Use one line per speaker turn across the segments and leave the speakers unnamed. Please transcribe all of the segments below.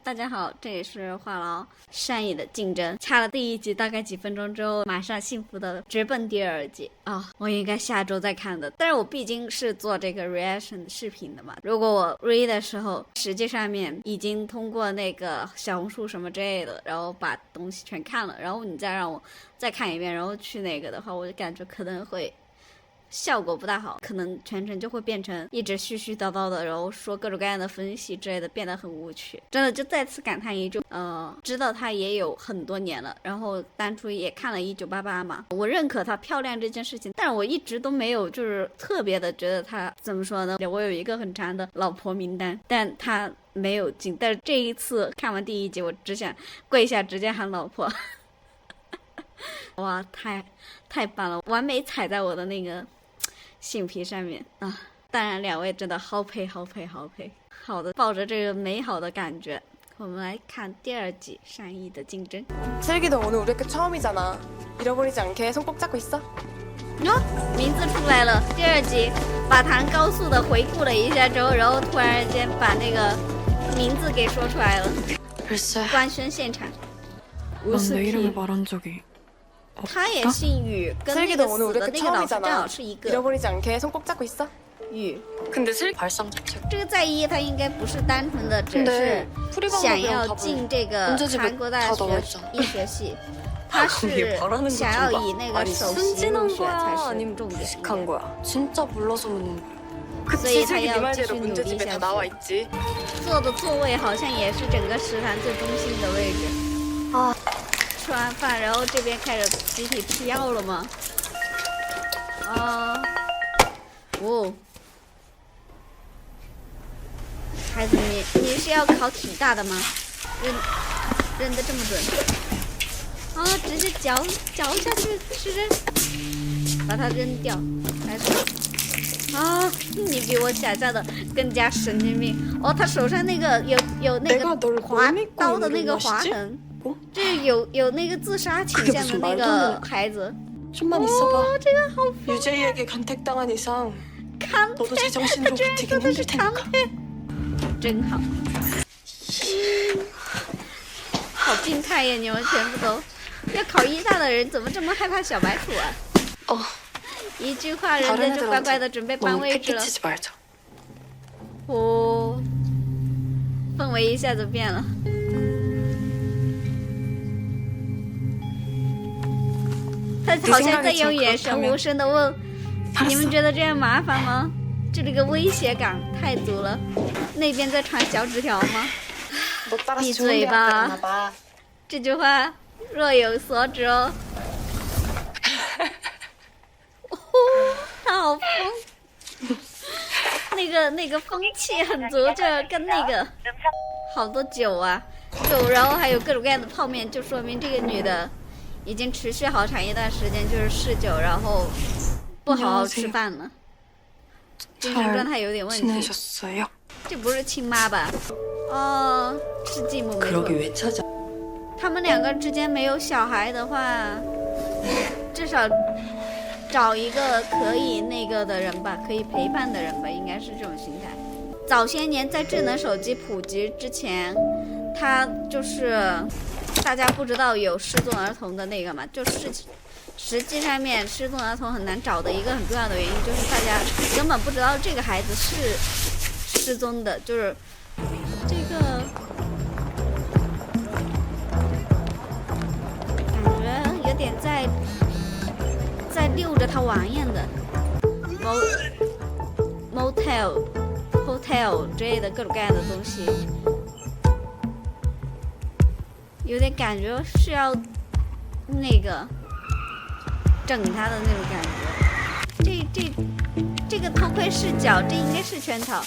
大家好，这里是话痨善意的竞争。掐了第一集大概几分钟之后，马上幸福的直奔第二集啊！我应该下周再看的，但是我毕竟是做这个 reaction 视频的嘛。如果我 read 的时候，实际上面已经通过那个小红书什么之类的，然后把东西全看了，然后你再让我再看一遍，然后去那个的话，我就感觉可能会效果不大好，可能全程就会变成一直絮絮叨叨的，然后说各种各样的分析之类的，变得很无趣。真的就再次感叹一句，知道她也有很多年了，然后当初也看了1988嘛，我认可她漂亮这件事情，但是我一直都没有就是特别的觉得她怎么说呢？我有一个很长的老婆名单，但她没有进。但是这一次看完第一集，我只想跪下直接喊老婆。哇，太棒了，完美踩在我的那个性皮上面啊！当然两位真的好配。好的，抱着这个美好的感觉，我们来看第二集善意的竞争。
슬기도 오늘 우리 학교 처음이잖아. 잃어버리지 않게 손 꼭 잡고 있어.
名字出来了。第二集把唐高速的回顾了一下之后，然后突然间把那个名字给说出来了。
글쎄,
官宣现场，
넌 내 이름을 말한 적이
他也姓宇，跟那
슬기도
个
오늘
死
우리
的
학교
那个老师正好
처음이잖아.
是一个
잃어버리지 않게 손 꼭 잡고 있어.
宇。
근데 발상 자체가
这个在一，他应该不是单纯的只是
근데 풀이
想
방법이랑
要
답은
进这个
문제집에
韩国大
다
学
넣어있잖아.
医学系，他是
얘 말하는 거
想要
좀 봐.
以那个
아니
首席入
순진한
学才
거야
是
아니면
重点，
무식한 거야? 진짜 몰라서 묻는 거야.
所以
그치,
他
슬기
要
네
继续
말대로
努力
문제집에
下
다 나와
去。
있지.
坐的座位好像也是整个食堂最中心的位置。
啊，
吃完饭，然后这边开始集体吃药了吗？啊，哦，孩子，你是要考体大的吗？扔的这么准？啊，直接嚼下去是扔，把它扔掉，还是？啊，你比我想象的更加神经病哦！他手上那个有那个划刀的那个划痕，这有那个自杀倾向的那个孩子。
좀만 있어봐.
这个好
유재희에게 간택당한 이상
康
너도 제정신으로 버티긴 힘들 테니까.
真好，好病态呀！你们全部都要考医大的人怎么这么害怕小白鼠啊？
어,
一句话，人家就乖乖的准备搬
너무
位置了。
패키치지 말자.
哦，氛围一下子变了。他好像在用眼神无声的问：“你们觉得这样麻烦吗？”这里个威胁感太足了。那边在传小纸条吗？
너 따라서
이
좋은 대학
嘴巴.
갔나 봐.
这句话若有所指哦。哦，他好疯，那个风气很足，就跟那个好多酒啊，酒，然后还有各种各样的泡面，就说明这个女的已经持续好长一段时间就是嗜酒，然后不好好吃饭了，精神状态有点问题。
지내셨어요?
这不是亲妈吧？哦，是继母没错。
그러게 왜 찾아?
他们两个之间没有小孩的话，至少找一个可以那个的人吧，可以陪伴的人吧，应该是这种心态。早些年在智能手机普及之前，他就是大家不知道有失踪儿童的那个嘛，就是实际上面失踪儿童很难找的一个很重要的原因，就是大家根本不知道这个孩子是失踪的，就是这个。 有点在溜着他玩样的，motel 之类的各种各样的东西，有点感觉是要那个整他的那种感觉。这个偷窥视角，这应该是圈套，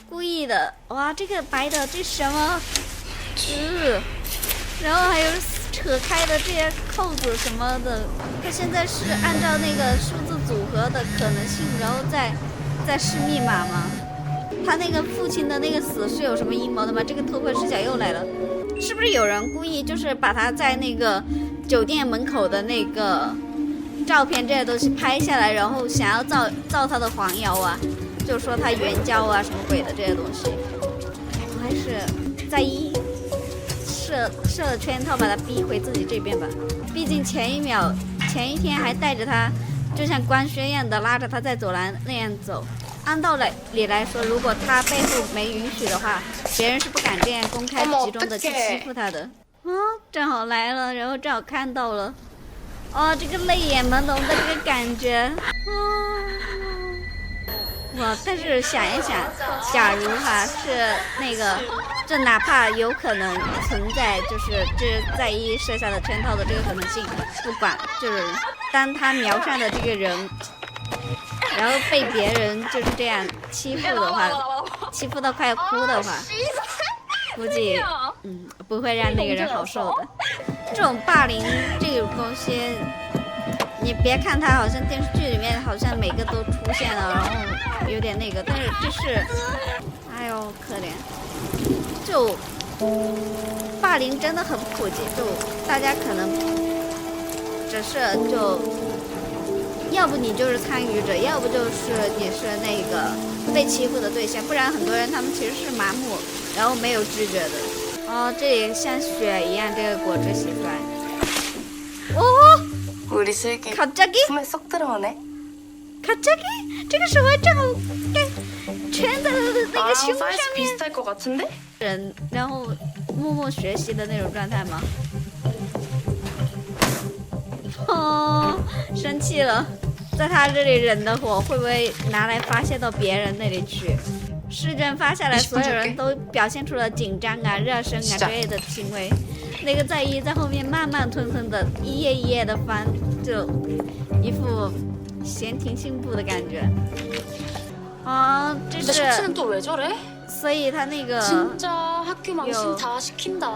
故意的。哇，这个白的这什么？然后还有。 扯开的这些扣子什么的，他现在是按照那个数字组合的可能性，然后再试密码吗？他那个父亲的那个死是有什么阴谋的吗？这个偷窥视角又来了，是不是有人故意就是把他在那个酒店门口的那个照片这些东西拍下来，然后想要造他的黄谣啊，就说他援交啊什么鬼的这些东西，还是在一设了圈套，把他逼回自己这边吧。毕竟前一天还带着他，就像官宣一样的拉着他在走廊那样走。按道理来说，如果他背后没允许的话，别人是不敢这样公开集中的去欺负他的。正好来了，然后正好看到了，这个泪眼朦胧的这个感觉，哇！但是想一想，假如哈是那个，这哪怕有可能存在，就是这在意设下的圈套的这个可能性，不管就是当他瞄上的这个人，然后被别人就是这样欺负的话，欺负到快要哭的话，估计不会让那个人好受的。这种霸凌这种东西，你别看它好像电视剧里面好像每个都出现了，然后有点那个，但是这是，哎呦可怜，就霸凌真的很普及，就大家可能只是就，要不你就是参与者，要不就是你是那个被欺负的对象，不然很多人他们其实是麻木，然后没有知觉的。这里像雪一样，这个果汁洗出来。
우리 슬기
갑자기?
품에 쏙 들어오네.
갑자기? 这个手还正好全在那个胸上
사이즈
面。
비슷할 것 같은데?
人，然后默默学习的那种状态吗？生气了，在他这里忍的火会不会拿来发泄到别人那里去？试卷发下来，所有人都表现出了紧张啊、热身啊之类的行为。那个在一在后面慢慢吞吞的，一页一页的翻，就一副闲庭信步的感觉。这
근데
是，
셔츠는 또 왜 저래?
所以他那个
진짜 학교 망신
요.
다 시킨다.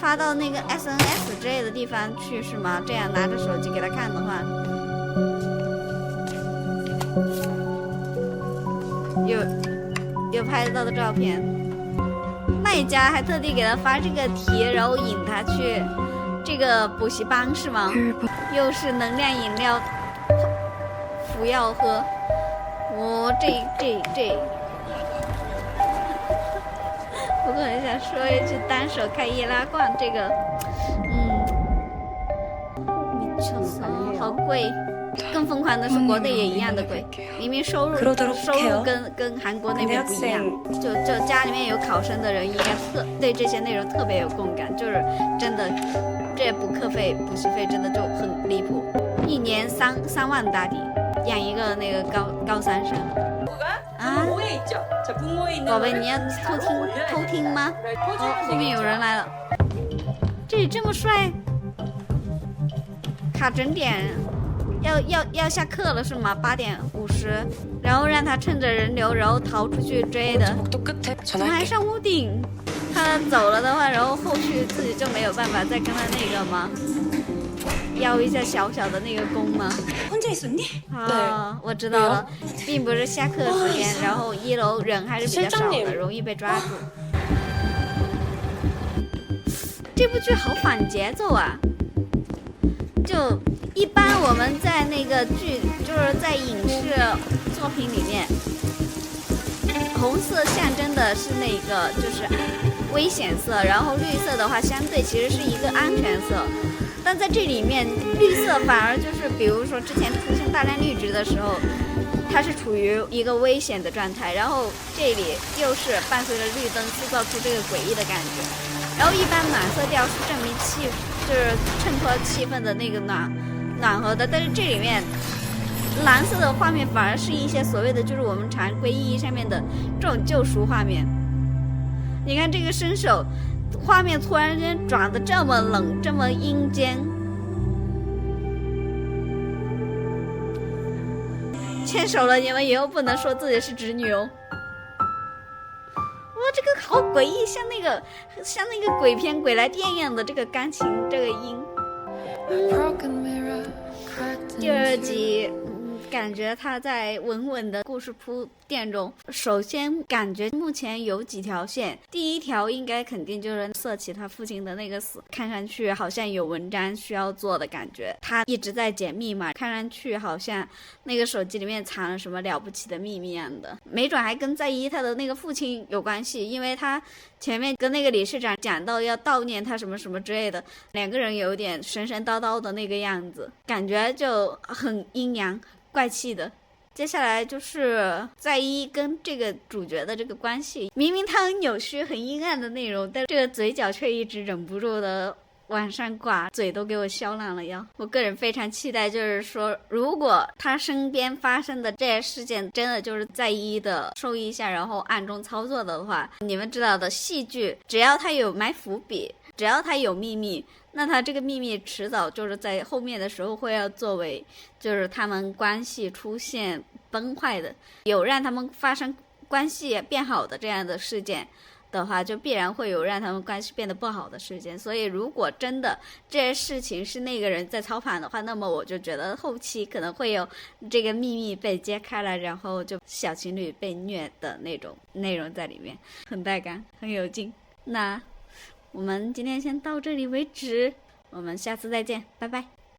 发到那个 SNS 之类的地方去是吗？这样拿着手机给他看的话，有拍到的照片。卖家还特地给他发这个题，然后引他去这个补习班是吗？又是能量饮料服药喝，这。不过很想说一句，单手开易拉罐这个，好贵。更疯狂的是，国内也一样的贵，明明收入跟韩国那边不一样，就家里面有考生的人应该对这些内容特别有共感，就是真的，这补课费、补习费真的就很离谱，一年3万大底养一个那个高三生。宝贝，你要偷听吗？后面有人来了，这里这么帅，卡整点。要下课了是吗？8点50，然后让他趁着人流，然后逃出去追的。怎么还上屋顶？他走了的话，然后后续自己就没有办法再跟他那个吗？邀一下小小的那个弓吗？我知道了，并不是下课时间，然后1楼人还是比较少的，容易被抓住。这部剧好反节奏啊！就一般我们在那个剧，就是在影视作品里面，红色象征的是那个就是危险色，然后绿色的话相对其实是一个安全色，但在这里面绿色反而就是比如说之前出现大量绿植的时候，它是处于一个危险的状态，然后这里又是伴随着绿灯塑造出这个诡异的感觉，然后一般暖色调是证明就是衬托气氛的那个暖和的，但是这里面蓝色的画面反而是一些所谓的就是我们常规意义上面的这种救赎画面。你看这个伸手，画面突然间转得这么冷，这么阴间。牵手了，你们以后不能说自己是直女哦。哇，这个好诡异，像那个鬼片、鬼来电一样的这个钢琴这个音。第2集，感觉他在稳稳的故事铺垫中，首先感觉目前有几条线，第一条应该肯定就是色起他父亲的那个死，看上去好像有文章需要做的感觉，他一直在解密嘛，看上去好像那个手机里面藏了什么了不起的秘密一样的，没准还跟在一他的那个父亲有关系，因为他前面跟那个理事长讲到要悼念他什么什么之类的，两个人有点神神叨叨的那个样子，感觉就很阴阳怪气的。接下来就是在一跟这个主角的这个关系，明明他很扭曲很阴暗的内容，但这个嘴角却一直忍不住的往上挂，嘴都给我笑烂了要。我个人非常期待，就是说如果他身边发生的这些事件真的就是在一的受益下然后暗中操作的话，你们知道的戏剧只要他有埋伏笔，只要他有秘密，那他这个秘密迟早就是在后面的时候会要作为就是他们关系出现崩坏的，有让他们发生关系变好的这样的事件的话，就必然会有让他们关系变得不好的事件。所以如果真的这些事情是那个人在操盘的话，那么我就觉得后期可能会有这个秘密被揭开了，然后就小情侣被虐的那种内容在里面，很带感很有劲。那我们今天先到这里为止，我们下次再见，拜拜。